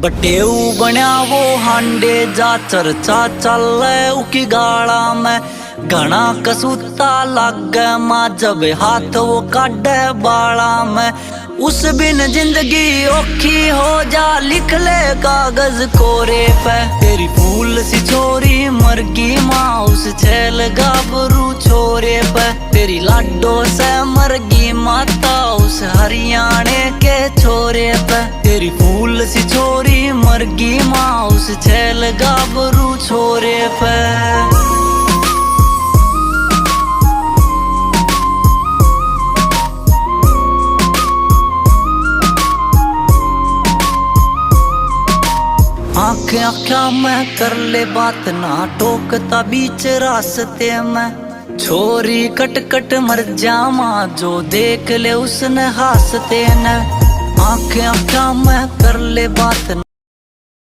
बटेऊ बन्या वो हांडे जा चर्चा चल उकी गाड़ा में घना कसूता लागे माँ जब हाथ वो काटे बाड़ा में। उस बिन जिंदगी औखी हो जा लिख ले कागज कोरे पे। तेरी फूल सी छोरी मरगी माँ उस छैल गाभरू छोरे पे। तेरी लाडो से मरगी माता उस हरियाणे के छोरे पे। तेरी फूल सी छोरी मरगी माँ उस छैल गाभरू छोरे पे। आँखें आँखा में कर ले बात ना टोकता बीच रास्ते में। छोरी कट कट मर जामा जो देख ले उसने हासते न। आँखें आँखा में कर ले बात